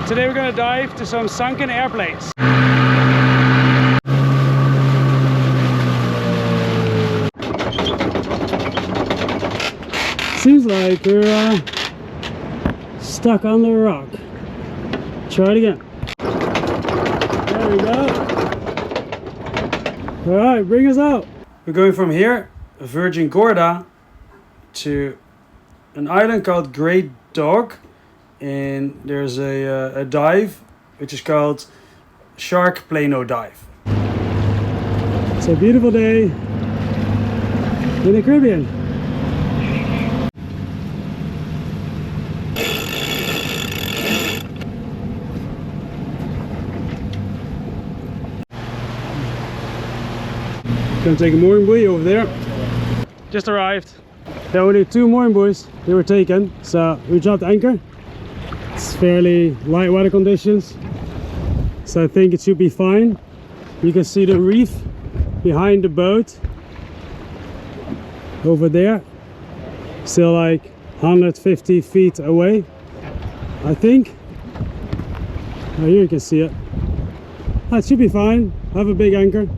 Today we're going to dive to some sunken airplanes. Seems like we're stuck on the rock. Try it again. There we go. Alright, bring us out. We're going from here, Virgin Gorda, to an island called Great Dog. And there's a dive which is called Shark Plano Dive. It's a beautiful day in the Caribbean. Gonna take a mooring buoy over there. Just arrived. There were only 2 mooring buoys. They were taken, so we dropped anchor. It's fairly light weather conditions, so I think it should be fine. You can see the reef behind the boat over there, still like 150 feet away, I think. Oh, here you can see it. That should be fine. I have a big anchor.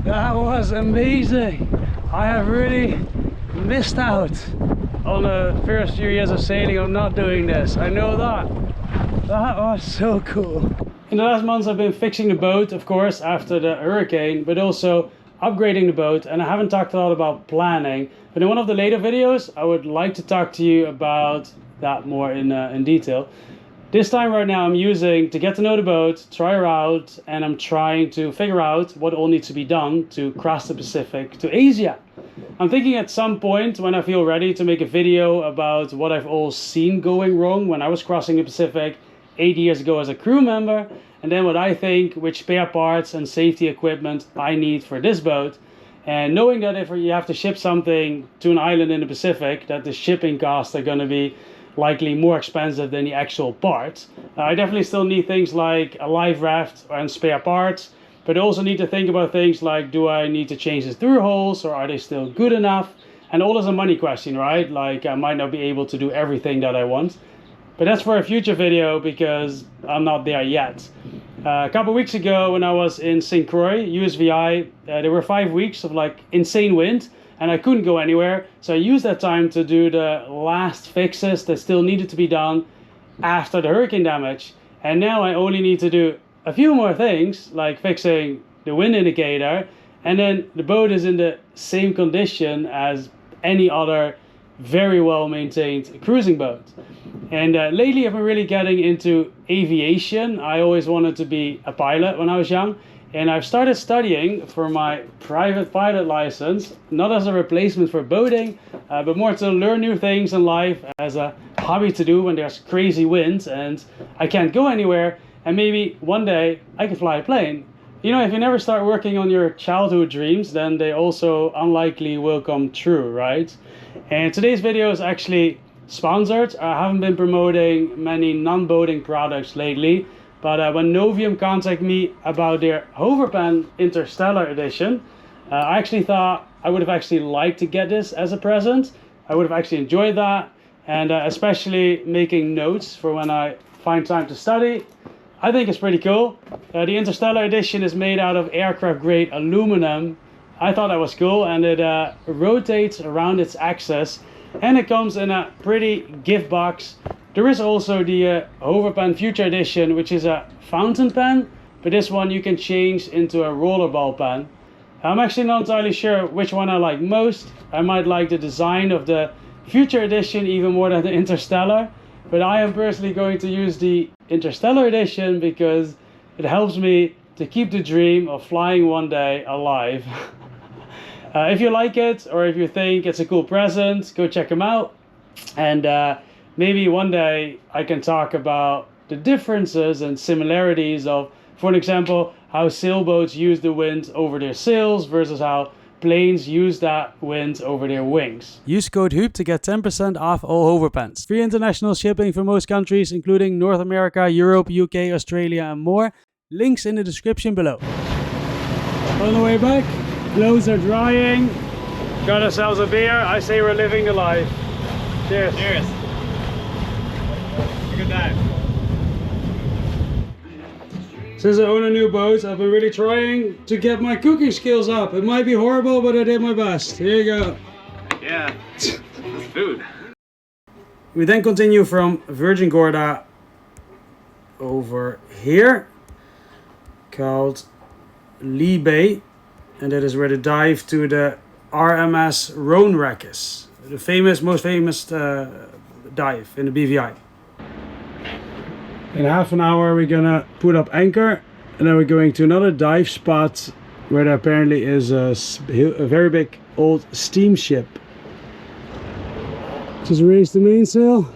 That was amazing. I have really missed out on the first few years of sailing of not doing this. I know that. That was so cool. In the last months I've been fixing the boat, of course, after the hurricane, but also upgrading the boat, and I haven't talked a lot about planning. But in one of the later videos I would like to talk to you about that more in detail. This time right now I'm using to get to know the boat, try her out, and I'm trying to figure out what all needs to be done to cross the Pacific to Asia. I'm thinking at some point when I feel ready to make a video about what I've all seen going wrong when I was crossing the Pacific 8 years ago as a crew member, and then what I think which spare parts and safety equipment I need for this boat. And knowing that if you have to ship something to an island in the Pacific, that the shipping costs are going to be likely more expensive than the actual parts. I definitely still need things like a life raft and spare parts, but I also need to think about things like, do I need to change the through holes, or are they still good enough? And all is a money question, right? Like I might not be able to do everything that I want, but that's for a future video because I'm not there yet. A couple weeks ago when I was in St. Croix, USVI, there were 5 weeks of like insane wind, and I couldn't go anywhere, so I used that time to do the last fixes that still needed to be done after the hurricane damage. And now I only need to do a few more things, like fixing the wind indicator, and then the boat is in the same condition as any other very well maintained cruising boat. And lately I've been really getting into aviation. I always wanted to be a pilot when I was young, and I've started studying for my private pilot license, not as a replacement for boating, but more to learn new things in life as a hobby to do when there's crazy winds and I can't go anywhere, and maybe one day I can fly a plane. you know, if you never start working on your childhood dreams, then they also unlikely will come true, right? And today's video is actually sponsored. I haven't been promoting many non-boating products lately, but when Novium contacted me about their Hoverpan Interstellar Edition, I actually thought I would have actually liked to get this as a present. I would have actually enjoyed that, and especially making notes for when I find time to study. I think it's pretty cool. The Interstellar Edition is made out of aircraft grade aluminum. I thought that was cool, and it rotates around its axis, and it comes in a pretty gift box. There is also the Hoverpan Future Edition, which is a fountain pen, but this one you can change into a rollerball pen. I'm actually not entirely sure which one I like most. I might like the design of the Future Edition even more than the Interstellar, but I am personally going to use the Interstellar Edition because it helps me to keep the dream of flying one day alive. If you like it, or if you think it's a cool present, go check them out. And maybe one day I can talk about the differences and similarities of, for an example, how sailboats use the wind over their sails versus how planes use that wind over their wings. Use code HOOP to get 10% off all Hoverpans. Free international shipping for most countries, including North America, Europe, UK, Australia, and more. Links in the description below. On the way back, clothes are drying. Got ourselves a beer. I say we're living the life. Cheers. Cheers. Good night. Since I own a new boat, I've been really trying to get my cooking skills up. It might be horrible, but I did my best. Here you go. Yeah, it's food. We then continue from Virgin Gorda over here, called Lee Bay, and that is where they dive to the RMS Marquesas, the most famous dive in the BVI. In half an hour we're gonna put up anchor, and then we're going to another dive spot where there apparently is a very big old steamship. Just raise the mainsail.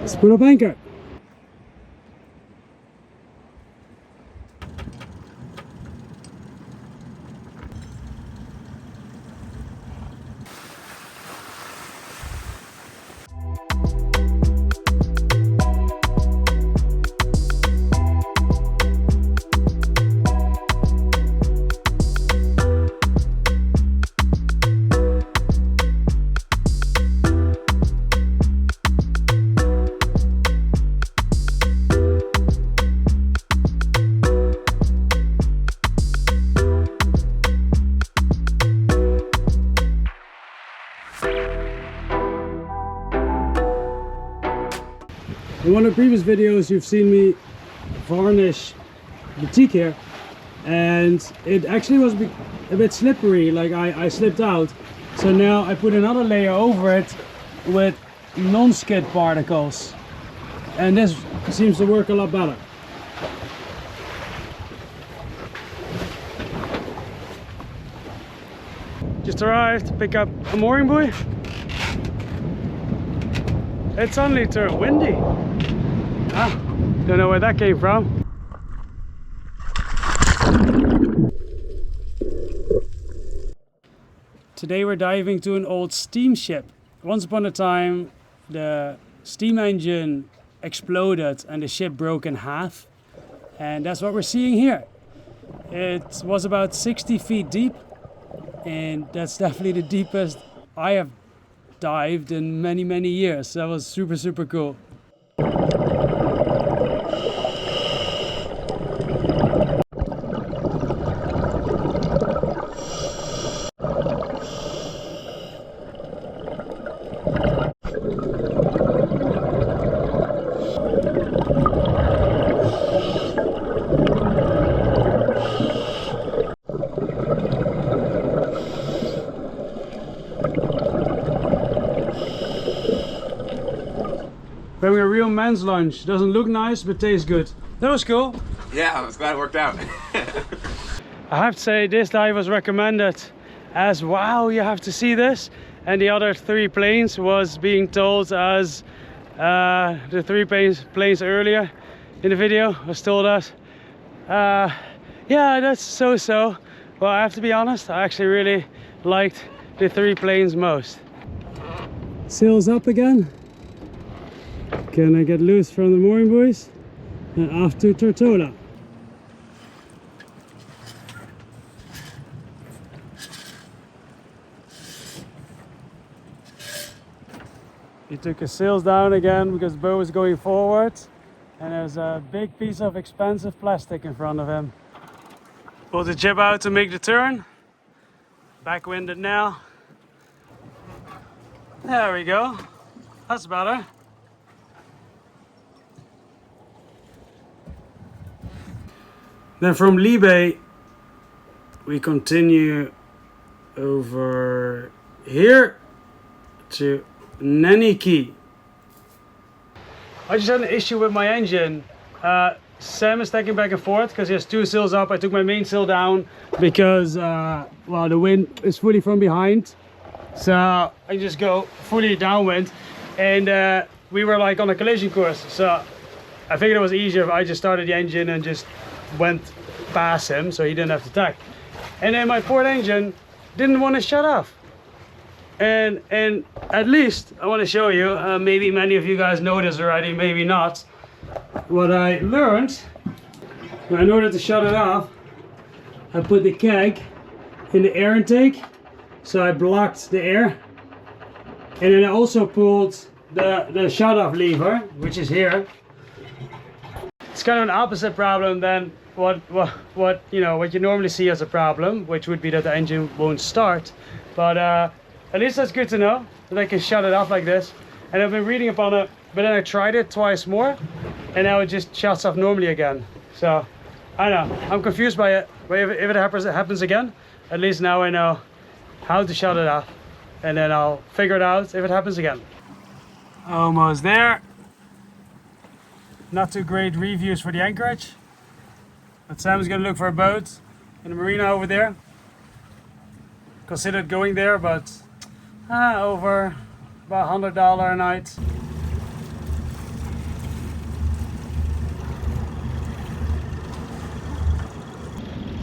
Let's put up anchor. In one of the previous videos you've seen me varnish the teak here, and it actually was a bit slippery, like I slipped out. So now I put another layer over it with non-skid particles, and this seems to work a lot better. Just arrived to pick up a mooring buoy. It's suddenly turned windy. Don't know where that came from. Today we're diving to an old steamship. Once upon a time the steam engine exploded and the ship broke in half, and that's what we're seeing here. It was about 60 feet deep, and that's definitely the deepest I have dived in many years. That was super cool. Having a real man's lunch. Doesn't look nice, but tastes good. That was cool. Yeah, I was glad it worked out. I have to say, this dive was recommended as, wow, you have to see this. And the other 3 planes was being told as the 3 planes earlier in the video was told as Yeah, that's so-so. Well, I have to be honest, I actually really liked the 3 planes most. Sails up again. Gonna get loose from the mooring buoys and off to Tortola. He took his sails down again because the boat was going forward, and there's a big piece of expensive plastic in front of him. Pulled the jib out to make the turn. Backwinded now. There we go. That's better. Then from Libe we continue over here to Naniki. I just had an issue with my engine. Sam is taking back and forth because he has 2 sails up. I took my main sail down because well, the wind is fully from behind, so I just go fully downwind, and we were like on a collision course, so I figured it was easier if I just started the engine and just went past him so he didn't have to tack. And then my port engine didn't want to shut off, and at least I want to show you, maybe many of you guys know this already, maybe not. What I learned, in order to shut it off, I put the keg in the air intake, so I blocked the air, and then I also pulled the shut off lever, which is here. It's kind of an opposite problem than what you know, what you normally see as a problem, which would be that the engine won't start. But at least that's good to know that I can shut it off like this. And I've been reading upon it, but then I tried it twice more, and now it just shuts off normally again. So I don't know, I'm confused by it, but if it happens again, at least now I know how to shut it off, and then I'll figure it out if it happens again. Almost there. Not too great reviews for the anchorage, but Sam's gonna look for a boat in the marina over there. Considered going there, but over about $100 a night.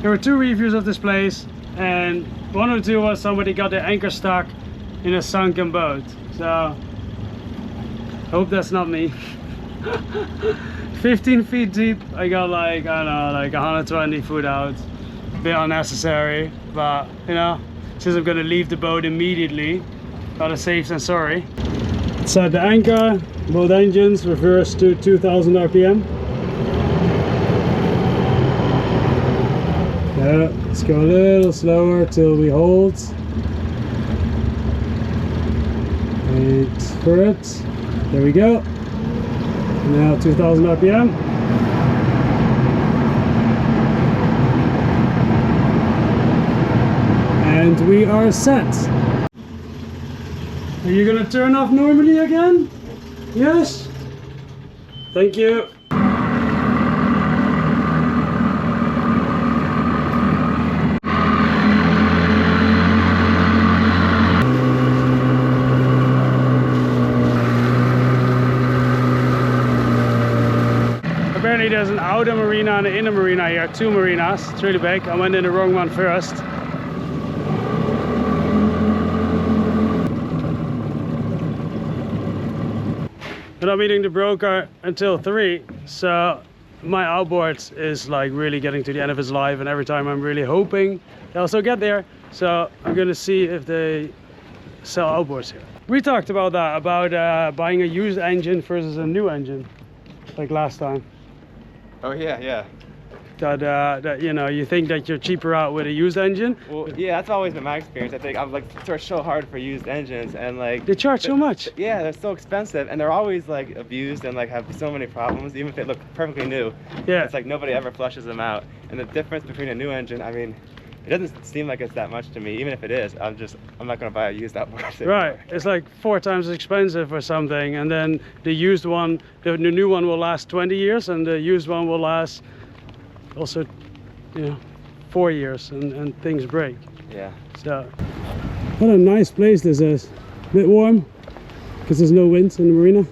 There were 2 reviews of this place, and one of the 2 was somebody got their anchor stuck in a sunken boat. So hope that's not me. 15 feet deep. I got like, I don't know, like 120 foot out. A bit unnecessary, but you know, since I'm gonna leave the boat immediately, better safe than sorry. Set the anchor, both engines reverse to 2000 RPM. Yeah, let's go a little slower till we hold. Wait for it. There we go. Now 2000 RPM. And we are set. Are you gonna turn off normally again? Yes? Thank you. Apparently there's an outer marina and an inner marina here, 2 marinas. It's really big. I went in the wrong one first. I'm not meeting the broker until 3, so my outboard is like really getting to the end of its life, and every time I'm really hoping they'll also get there. So I'm gonna see if they sell outboards here. We talked about that, about buying a used engine versus a new engine, like last time. Oh yeah, yeah. That you know, you think that you're cheaper out with a used engine. Well, yeah, that's always been my experience. I think I'm like search so hard for used engines, and like They charge so much. Yeah, they're so expensive, and they're always like abused and like have so many problems, even if they look perfectly new. Yeah. It's like nobody ever flushes them out. And the difference between a new engine, I mean, it doesn't seem like it's that much to me. Even if it is, I'm not gonna buy a used outboard. Right, it's like 4 times as expensive or something, and then the used one, the new one will last 20 years, and the used one will last also, you know, 4 years, and things break. Yeah. So, what a nice place this is. A bit warm, because there's no wind in the marina.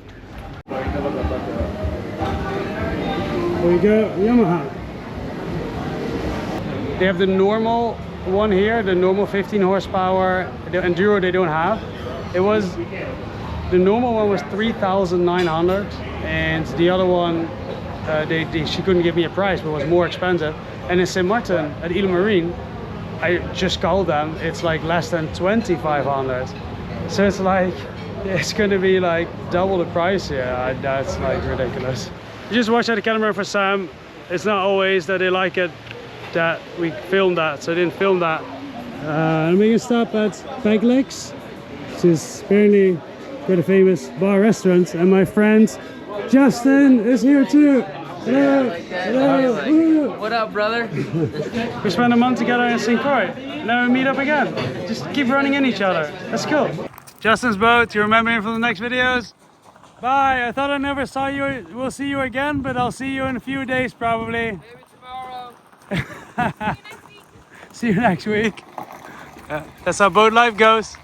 There you go, Yamaha. They have the normal one here, the normal 15 horsepower. The Enduro they don't have. The normal one was 3,900, and the other one, she couldn't give me a price, but it was more expensive. And in St. Martin at Ile Marine, I just called them, it's like less than 2,500. So it's like, it's gonna be like double the price here. That's like ridiculous. Just watch out the camera for Sam. It's not always that they like it that we filmed that, so I didn't film that. I'm making a stop at Peg Licks, which is apparently quite a famous bar restaurant, and my friend Justin is here too. Hello. Hello. What up, brother? We spent a month together in St. Croix. Now we meet up again. Just keep running in each other. That's cool. Justin's boat. You remember him from the next videos? Bye. I thought I never saw you. We'll see you again, but I'll see you in a few days probably. Maybe tomorrow. See you next week. That's how boat life goes.